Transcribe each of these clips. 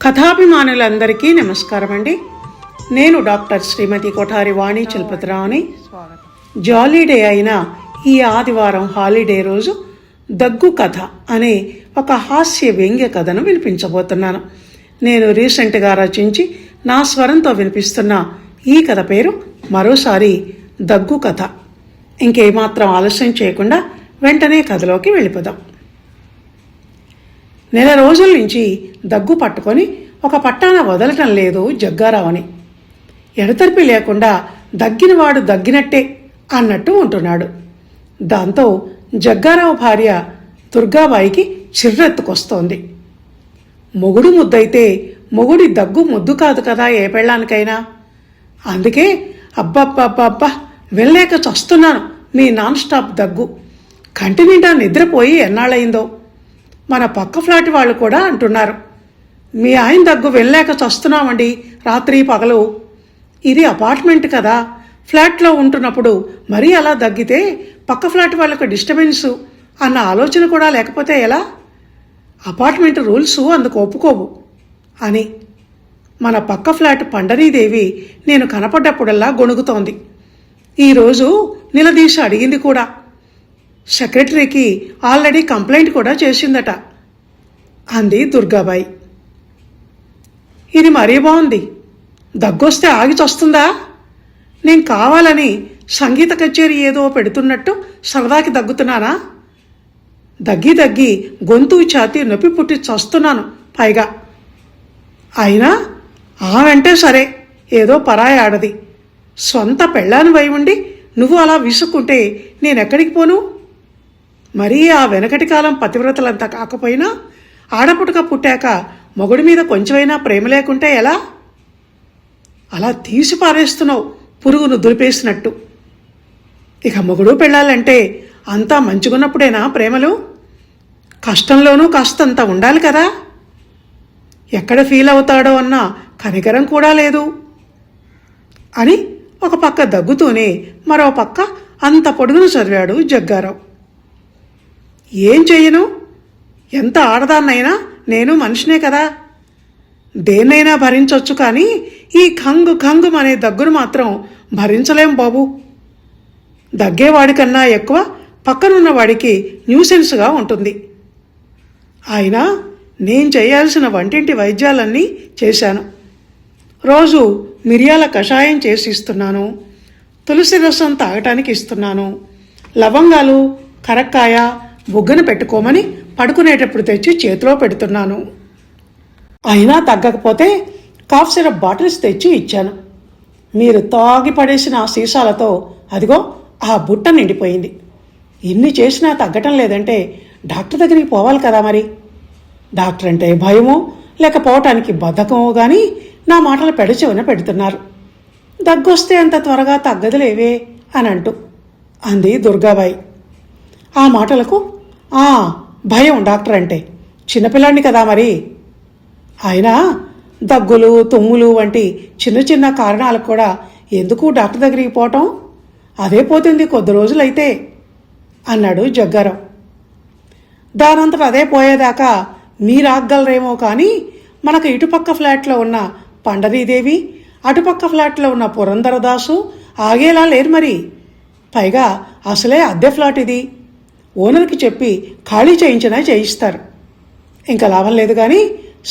కథాభిమానులందరికీ నమస్కారం అండి. నేను డాక్టర్ శ్రీమతి కొఠారి వాణి చలపతిరావుని. జాలీ డే అయిన ఈ ఆదివారం హాలిడే రోజు దగ్గు కథ అనే ఒక హాస్య వ్యంగ్య కథను వినిపించబోతున్నాను. నేను రీసెంట్గా రచించి నా స్వరంతో వినిపిస్తున్న ఈ కథ పేరు మరోసారి దగ్గు కథ. ఇంకేమాత్రం ఆలస్యం చేయకుండా వెంటనే కథలోకి వెళ్ళిపోదాం. నెల రోజుల నుంచి దగ్గు పట్టుకొని ఒక పట్టాన వదలటం లేదు జగ్గారావుని. ఎడతెరిపి లేకుండా దగ్గినవాడు దగ్గినట్టే అన్నట్టు ఉంటున్నాడు. దాంతో జగ్గారావు భార్య దుర్గాబాయికి చిర్రెత్తుకొస్తోంది. మొగుడు ముద్దయితే మొగుడి దగ్గు ముద్దు కాదు కదా ఏ పెళ్ళానికైనా. అందుకే అబ్బబ్బబ్బబ్బా వెళ్ళలేక చస్తున్నాను మీ నాన్ స్టాప్ దగ్గు. కంటి నిండా నిద్రపోయి ఎన్నాళ్ళయిందో. మన పక్క ఫ్లాట్ వాళ్ళు కూడా అంటున్నారు, మీ ఆయన దగ్గు వెళ్ళలేక చస్తున్నామండి రాత్రి పగలు. ఇది అపార్ట్మెంట్ కదా, ఫ్లాట్లో ఉంటున్నప్పుడు మరీ అలా దగ్గితే పక్క ఫ్లాట్ వాళ్ళకు డిస్టర్బెన్సు అన్న ఆలోచన కూడా లేకపోతే ఎలా? అపార్ట్మెంట్ రూల్స్ అందుకు ఒప్పుకోవు అని మన పక్క ఫ్లాట్ పండరీదేవి నేను కనపడ్డప్పుడల్లా గొణుగుతోంది. ఈరోజు నిలదీసి అడిగింది కూడా. సెక్రటరీకి ఆల్రెడీ కంప్లైంట్ కూడా చేసిందట అంది దుర్గాబాయి. ఇది మరీ బాగుంది. దగ్గొస్తే ఆగి చస్తుందా? నేను కావాలని సంగీత కచేరీ ఏదో పెడుతున్నట్టు సరదాకి దగ్గుతున్నానా? దగ్గి గొంతు ఛాతీ నొప్పి పుట్టి చస్తున్నాను పైగా. అయినా ఆమెంటే సరే, ఏదో పరాయి ఆడది. సొంత పెళ్ళాని వై ఉండి నువ్వు అలా విసుక్కుంటే నేనెక్కడికి పోను? మరీ ఆ వెనకటి కాలం పతివ్రతలంతా కాకపోయినా ఆడపుట్టుక పుట్టాక మొగుడి మీద కొంచెమైనా ప్రేమ లేకుంటే ఎలా? అలా తీసి పారేస్తున్నావు పురుగును దులిపేసినట్టు. ఇక మొగుడు పెళ్ళాలంటే అంతా మంచిగున్నప్పుడేనా ప్రేమలు? కష్టంలోనూ కాస్తంత ఉండాలి కదా. ఎక్కడ ఫీల్ అవుతాడో అన్న కనికరం కూడా లేదు అని ఒక పక్క దగ్గుతూనే మరో పక్క అంత పొడుగును చదివాడు జగ్గారావు. ఏం చెయ్యను? ఎంత ఆడదాన్నైనా నేను మనిషినే కదా. దేన్నైనా భరించవచ్చు, కానీ ఈ ఖంగు అనే దగ్గును మాత్రం భరించలేం బాబు. దగ్గేవాడికన్నా ఎక్కువ పక్కనున్న వాడికి న్యూసెన్స్గా ఉంటుంది. అయినా నేను చేయాల్సిన వంటింటి వైద్యాలన్నీ చేశాను. రోజు మిరియాల కషాయం చేసి ఇస్తున్నాను, తులసి రసం తాగటానికి ఇస్తున్నాను, లవంగాలు కరక్కాయ బుగ్గన పెట్టుకోమని పడుకునేటప్పుడు తెచ్చి చేతిలో పెడుతున్నాను. అయినా తగ్గకపోతే కాఫ్ సిరప్ బాటిల్స్ తెచ్చి ఇచ్చాను. మీరు తాగి పడేసిన ఆ సీసాలతో అదిగో ఆ బుట్ట నిండిపోయింది. ఇన్ని చేసినా తగ్గటం లేదంటే డాక్టర్ దగ్గరికి పోవాలి కదా మరి. డాక్టర్ అంటే భయమో లేకపోవటానికి బద్ధకమో కానీ నా మాటలు పెడచెవిన పెడుతున్నారు. దగ్గొస్తే అంత త్వరగా తగ్గదులేవే అని అంటూ అంది దుర్గాబాయి. ఆ మాటలకు భయం డాక్టర్ అంటే. చిన్నపిల్లాడిని కదా మరి. అయినా దగ్గులు తుమ్ములు వంటి చిన్న చిన్న కారణాలకు కూడా ఎందుకు డాక్టర్ దగ్గరికి పోవటం? అదే పోతుంది కొద్ది రోజులైతే అన్నాడు జగ్గారావు. దానంతట అదే పోయేదాకా మీరు ఆగగలరేమో కానీ మనకు ఇటుపక్క ఫ్లాట్లో ఉన్న పండరీదేవి, అటుపక్క ఫ్లాట్లో ఉన్న పురంధరదాసు ఆగేలా లేరు మరి. పైగా అసలే అద్దె ఫ్లాట్ ఇది. ఓనర్కి చెప్పి ఖాళీ చేయించినా చేయిస్తారు. ఇంకా లాభం లేదు కానీ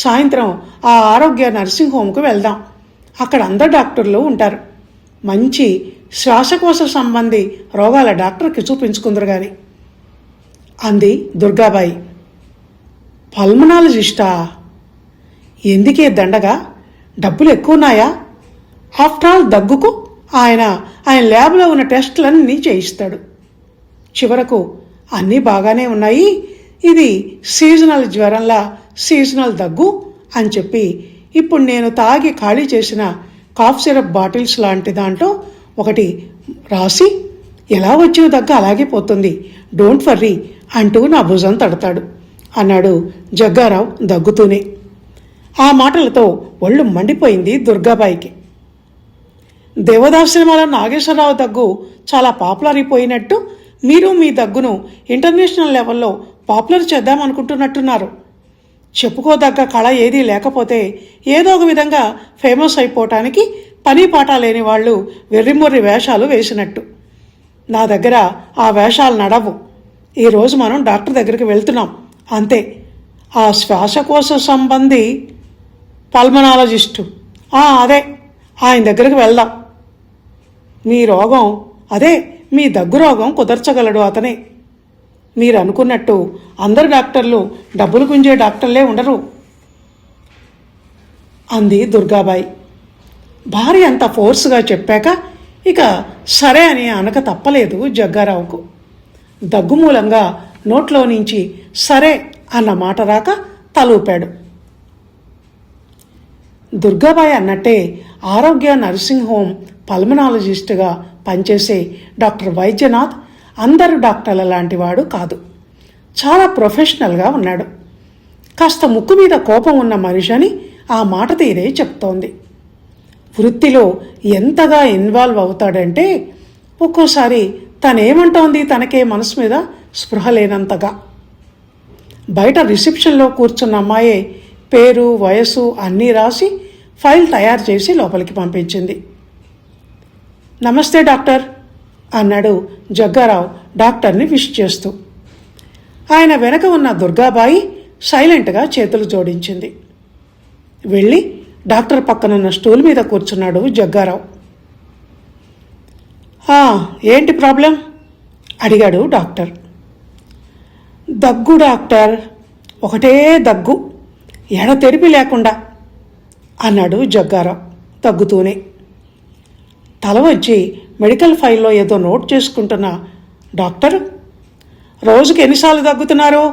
సాయంత్రం ఆ ఆరోగ్య నర్సింగ్ హోమ్కు వెళ్దాం. అక్కడ అందరు డాక్టర్లు ఉంటారు. మంచి శ్వాసకోశ సంబంధి రోగాల డాక్టర్కి చూపించుకుందరు కానీ అంది దుర్గాబాయి. పల్మనాలజిస్టా? ఎందుకే దండగా? డబ్బులు ఎక్కువన్నాయా? ఆఫ్టర్ ఆల్ దగ్గుకు ఆయన ల్యాబ్లో ఉన్న టెస్టులన్నీ చేయిస్తాడు. చివరకు అన్నీ బాగానే ఉన్నాయి, ఇది సీజనల్ జ్వరంలా సీజనల్ దగ్గు అని చెప్పి ఇప్పుడు నేను తాగి ఖాళీ చేసిన కాఫ్ సిరప్ బాటిల్స్ లాంటి దాంట్లో ఒకటి రాసి, ఎలా వచ్చిన దగ్గు అలాగే పోతుంది, డోంట్ వర్రీ అంటూ నా భుజం తడతాడు అన్నాడు జగ్గారావు దగ్గుతూనే. ఆ మాటలతో ఒళ్ళు మండిపోయింది దుర్గాబాయికి. దేవదాశ్రమాల నాగేశ్వరరావు దగ్గు చాలా పాపులర్ అయిపోయినట్టు మీరు మీ దగ్గును ఇంటర్నేషనల్ లెవెల్లో పాపులర్ చేద్దామనుకుంటున్నట్టున్నారు. చెప్పుకోదగ్గ కళ ఏదీ లేకపోతే ఏదో ఒక విధంగా ఫేమస్ అయిపోవటానికి పని పాట లేని వాళ్ళు వెర్రిమొర్రి వేషాలు వేసినట్టు. నా దగ్గర ఆ వేషాలు నడవు. ఈరోజు మనం డాక్టర్ దగ్గరికి వెళ్తున్నాం అంతే. ఆ శ్వాసకోశ సంబంధి పల్మనాలజిస్టు అదే ఆయన దగ్గరికి వెళ్దాం. మీ రోగం అదే మీ దగ్గు రోగం కుదర్చగలడు అతనే. మీరు అనుకున్నట్టు అందరు డాక్టర్లు డబ్బులు గుంజే డాక్టర్లే ఉండరు అంది దుర్గాబాయి. భార్య అంత ఫోర్స్గా చెప్పాక ఇక సరే అని అనక తప్పలేదు జగ్గారావుకు. దగ్గు మూలంగా నోట్లో నుంచి సరే అన్న మాట రాక తలూపాడు. దుర్గాబాయి అన్నట్టే ఆరోగ్య నర్సింగ్ హోమ్ పల్మనాలజిస్టుగా పనిచేసే డాక్టర్ వైద్యనాథ్ అందరు డాక్టర్ల లాంటి వాడు కాదు. చాలా ప్రొఫెషనల్గా ఉన్నాడు. కాస్త ముక్కు మీద కోపం ఉన్న మనిషి అని ఆ మాట తీరే చెప్తోంది. వృత్తిలో ఎంతగా ఇన్వాల్వ్ అవుతాడంటే ఒక్కోసారి తనేమంటోంది తనకే మనసు మీద స్పృహ లేనంతగా. బయట రిసెప్షన్లో కూర్చున్న అమ్మాయే పేరు వయసు అన్నీ రాసి ఫైల్ తయారు చేసి లోపలికి పంపించింది. నమస్తే డాక్టర్ అన్నాడు జగ్గారావు డాక్టర్ని విష్ చేస్తూ. ఆయన వెనక ఉన్న దుర్గాబాయి సైలెంట్గా చేతులు జోడించింది. వెళ్ళి డాక్టర్ పక్కనున్న స్టూల్ మీద కూర్చున్నాడు జగ్గారావు. ఏంటి ప్రాబ్లం అడిగాడు డాక్టర్. దగ్గు డాక్టర్, ఒకటే దగ్గు, ఎడతెరిపి లేకుండా అన్నాడు జగ్గారావు తగ్గుతూనే. తల వచ్చి మెడికల్ ఫైల్లో ఏదో నోట్ చేసుకుంటున్న డాక్టర్, రోజుకి ఎన్నిసార్లు దగ్గుతున్నారో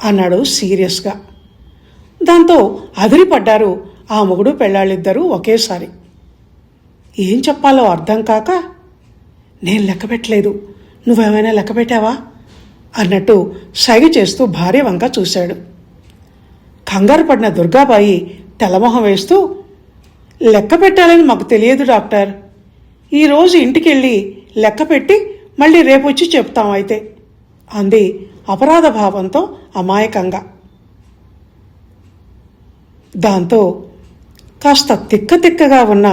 అన్నాడు సీరియస్గా. దాంతో అదిరిపడ్డారు ఆ మొగుడు పెళ్ళాళ్ళిద్దరూ ఒకేసారి. ఏం చెప్పాలో అర్థం కాక, నేను లెక్క పెట్టలేదు, నువ్వేమైనా లెక్క పెట్టావా అన్నట్టు సైగ చేస్తూ భార్య వంక చూశాడు. కంగారు పడిన దుర్గాబాయి తెల్లమొహం వేస్తూ, లెక్క పెట్టాలని మాకు తెలియదు డాక్టర్, ఈరోజు ఇంటికెళ్ళి లెక్క పెట్టి మళ్ళీ రేపు వచ్చి చెప్తాం అయితే అంది అపరాధ భావంతో అమాయకంగా. దాంతో కాస్త తిక్కగా ఉన్న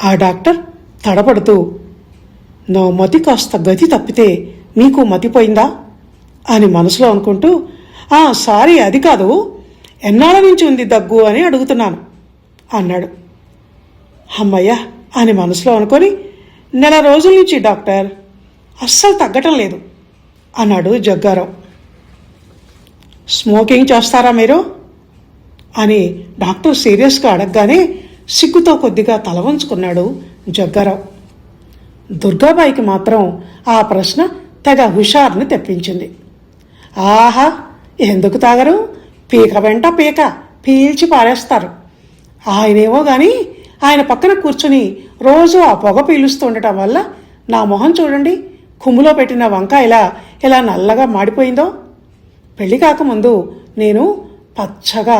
ఆ డాక్టర్ తడబడుతూ, నా మతి కాస్త గతి తప్పితే మీకు మతిపోయిందా అని మనసులో అనుకుంటూ, సారీ అది కాదు, ఎన్నాళ్ళ నుంచి ఉంది దగ్గు అని అడుగుతున్నాను అన్నాడు. అమ్మయ్య అని మనసులో అనుకొని, నెల రోజుల నుంచి డాక్టర్, అస్సలు తగ్గటం లేదు అన్నాడు జగ్గారావు. స్మోకింగ్ చేస్తారా మీరు అని డాక్టర్ సీరియస్గా అడగగానే సిగ్గుతో కొద్దిగా తల వంచుకున్నాడు జగ్గారావు. దుర్గాబాయికి మాత్రం ఆ ప్రశ్న తెగ హుషారుని తెప్పించింది. ఆహా, ఎందుకు తాగరు, పీక వెంట పీక పీల్చి పారేస్తారు. ఆయనేమో కానీ ఆయన పక్కన కూర్చుని రోజు ఆ పొగ పీలుస్తుండటం వల్ల నా మొహం చూడండి, కుమ్ములో పెట్టిన వంకాయలా ఎలా నల్లగా మాడిపోయిందో. పెళ్లి కాకముందు నేను పచ్చగా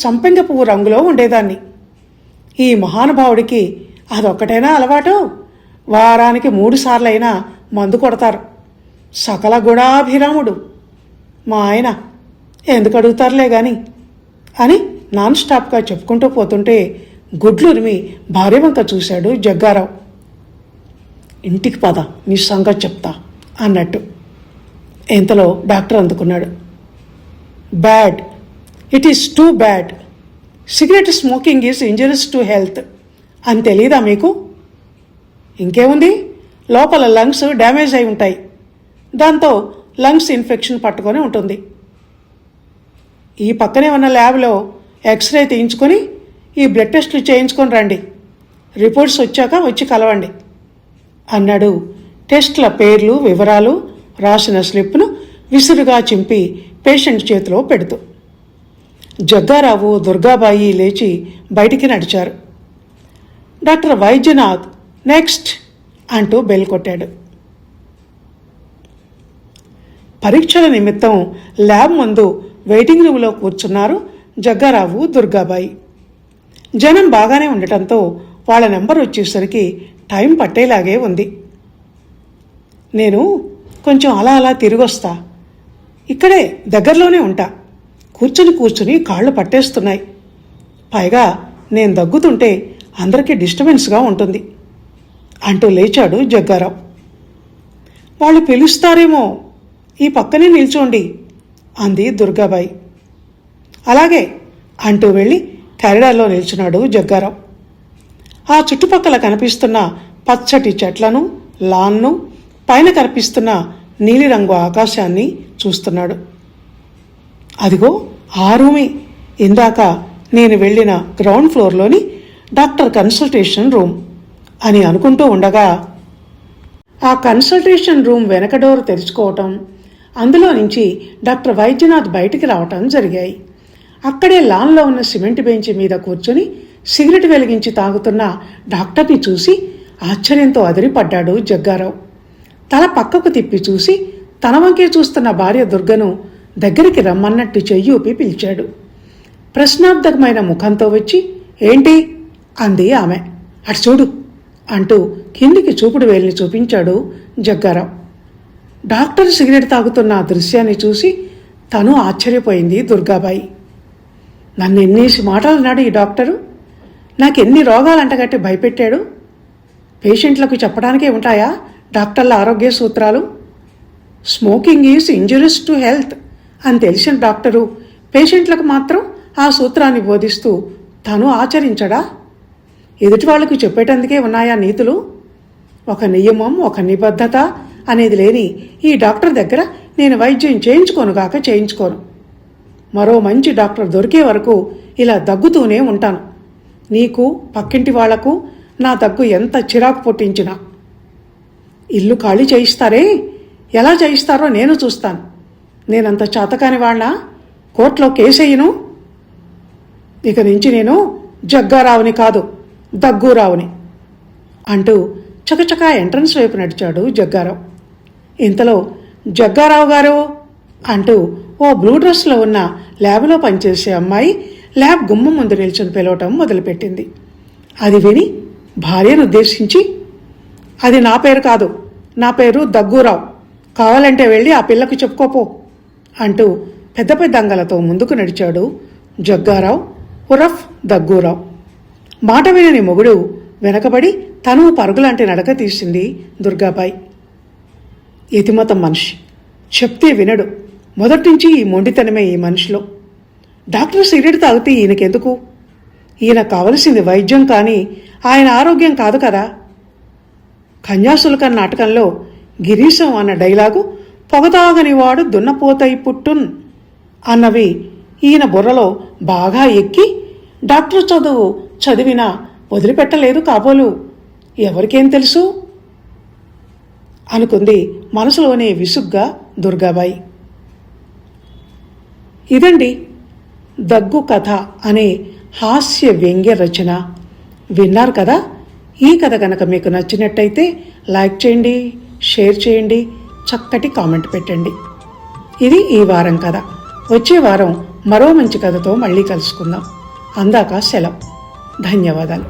సంపెంగ పువ్వు రంగులో ఉండేదాన్ని. ఈ మహానుభావుడికి అదొక్కటైనా అలవాటు, వారానికి 3 సార్లైనా మందు కొడతారు. సకల గుణాభిరాముడు మా ఆయన, ఎందుకు అడుగుతారులే గాని అని నాన్ స్టాప్గా చెప్పుకుంటూ పోతుంటే గుడ్లురిమి భార్య వంక చూశాడు జగ్గారావు. ఇంటికి పద, నీ సంగతి చెప్తా అన్నట్టు. ఇంతలో డాక్టర్ అందుకున్నాడు. Bad, it is too bad. Cigarette smoking is injuries to health అని తెలీదా మీకు? ఇంకేముంది, లోపల లంగ్స్ డ్యామేజ్ అయి ఉంటాయి, దాంతో లంగ్స్ ఇన్ఫెక్షన్ పట్టుకొని ఉంటుంది. ఈ పక్కనే ఉన్న ల్యాబ్లో ఎక్స్రే తీయించుకొని ఈ బ్లడ్ టెస్టులు చేయించుకొని రండి, రిపోర్ట్స్ వచ్చాక వచ్చి కలవండి అన్నాడు. టెస్ట్ల పేర్లు వివరాలు రాసిన స్లిప్ను విసురుగా చింపి పేషెంట్ చేతిలో పెడుతూ. జగ్గారావు దుర్గాబాయి లేచి బయటికి నడిచారు. డాక్టర్ వైద్యనాథ్ నెక్స్ట్ అంటూ బెల్ కొట్టాడు. పరీక్షల నిమిత్తం ల్యాబ్ ముందు వెయిటింగ్ రూమ్లో కూర్చున్నారు జగ్గారావు దుర్గాబాయి. జనం బాగానే ఉండటంతో వాళ్ళ నెంబర్ వచ్చేసరికి టైం పట్టేలాగే ఉంది. నేను కొంచెం అలా తిరిగొస్తా, ఇక్కడే దగ్గరలోనే ఉంటా, కూర్చుని కాళ్ళు పట్టేస్తున్నాయి. పైగా నేను దగ్గుతుంటే అందరికీ డిస్టర్బెన్స్గా ఉంటుంది అంటూ లేచాడు జగ్గారావు. వాళ్ళు పిలుస్తారేమో, ఈ పక్కనే నిల్చోండి అంది దుర్గాబాయి. అలాగే అంటూ వెళ్ళి కారిడార్లో నిల్చున్నాడు జగ్గారావు. ఆ చుట్టుపక్కల కనిపిస్తున్న పచ్చటి చెట్లను, లాన్ను, పైన కనిపిస్తున్న నీలిరంగు ఆకాశాన్ని చూస్తున్నాడు. అదిగో ఆ రూమే ఇందాక నేను వెళ్ళిన గ్రౌండ్ ఫ్లోర్లోని డాక్టర్ కన్సల్టేషన్ రూమ్ అని అనుకుంటూ ఉండగా ఆ కన్సల్టేషన్ రూమ్ వెనక డోర్ తెరుచుకోవటం, అందులో నుంచి డాక్టర్ వైద్యనాథ్ బయటికి రావటం జరిగాయి. అక్కడే లాన్లో ఉన్న సిమెంట్ బెంచ్ మీద కూర్చొని సిగరెట్ వెలిగించి తాగుతున్న డాక్టర్ని చూసి ఆశ్చర్యంతో అదిరిపడ్డాడు జగ్గారావు. తల పక్కకు తిప్పి చూసి తన వంకే చూస్తున్న భార్య దుర్గను దగ్గరికి రమ్మన్నట్టు చెయ్యి ఊపి పిలిచాడు. ప్రశ్నార్థకమైన ముఖంతో వచ్చి ఏంటి అంది ఆమె. అటు చూడు అంటూ కిందికి చూపుడు వేలిని చూపించాడు జగ్గారావు. డాక్టర్ సిగరెట్ తాగుతున్న ఆ దృశ్యాన్ని చూసి తను ఆశ్చర్యపోయింది దుర్గాబాయి. నన్ను ఎన్నేసి మాటలు అన్నాడు ఈ డాక్టరు, నాకెన్ని రోగాలు అంటగట్టి భయపెట్టాడు. పేషెంట్లకు చెప్పడానికే ఉంటాయా డాక్టర్ల ఆరోగ్య సూత్రాలు? Smoking is injurious to health అని తెలిసిన డాక్టరు పేషెంట్లకు మాత్రం ఆ సూత్రాన్ని బోధిస్తూ తను ఆచరించడా? ఎదుటి వాళ్లకు చెప్పేటందుకే ఉన్నాయా నీతులు? ఒక నియమం, ఒక నిబద్ధత అనేది లేని ఈ డాక్టర్ దగ్గర నేను వైద్యం చేయించుకోనుగాక చేయించుకోను. మరో మంచి డాక్టర్ దొరికే వరకు ఇలా దగ్గుతూనే ఉంటాను. నీకు, పక్కింటి వాళ్లకు నా దగ్గు ఎంత చిరాకు పుట్టించినా. ఇల్లు ఖాళీ చేయిస్తారే, ఎలా చేయిస్తారో నేను చూస్తాను. నేనంత చాతకాని వాణ్ణా? కోర్టులో కేసేయను. ఇక నుంచి నేను జగ్గారావుని కాదు, దగ్గురావుని అంటూ చకచకా ఎంట్రన్స్ వైపు నడిచాడు జగ్గారావు. ఇంతలో జగ్గారావు గారు అంటూ ఓ బ్లూ డ్రెస్లో ఉన్న ల్యాబ్లో పనిచేసే అమ్మాయి ల్యాబ్ గుమ్మం ముందు నిల్చుని పిలవటం మొదలుపెట్టింది. అది విని భార్యను ఉద్దేశించి, అది నా పేరు కాదు, నా పేరు దగ్గురావు, కావాలంటే వెళ్ళి ఆ పిల్లకు చెప్పుకోపో అంటూ పెద్ద పెద్ద అంగలతో ముందుకు నడిచాడు జగ్గారావు ఉరఫ్ దగ్గురావు. మాట వినని మొగుడు వెనకబడి తను పరుగులాంటి నడక తీసింది దుర్గాబాయి. యతిమతం మనిషి, చెప్తే వినడు. మొదటినుంచి ఈ మొండితనమే ఈ మనిషిలో. డాక్టర్ సిగరెట్ తాగితే ఈయనకెందుకు? ఈయన కావలసింది వైద్యం కానీ ఆయన ఆరోగ్యం కాదు కదా. కన్యాశుల్కం నాటకంలో గిరీశం అన్న డైలాగు పొగతాగని వాడు దున్నపోతై పుట్టున్ అన్నవి ఈయన బుర్రలో బాగా ఎక్కి డాక్టర్ చదువు చదివినా వదిలిపెట్టలేదు కాబోలు. ఎవరికేం తెలుసు అనుకుంది మనసులోనే విసుగ్గా దుర్గాబాయి. ఇదండి దగ్గు కథ అనే హాస్య వ్యంగ్య రచన. విన్నారు కదా. ఈ కథ కనుక మీకు నచ్చినట్టయితే లైక్ చేయండి, షేర్ చేయండి, చక్కటి కామెంట్ పెట్టండి. ఇది ఈ వారం కథ. వచ్చే వారం మరో మంచి కథతో మళ్ళీ కలుసుకుందాం. అందాక సెలవు. ధన్యవాదాలు.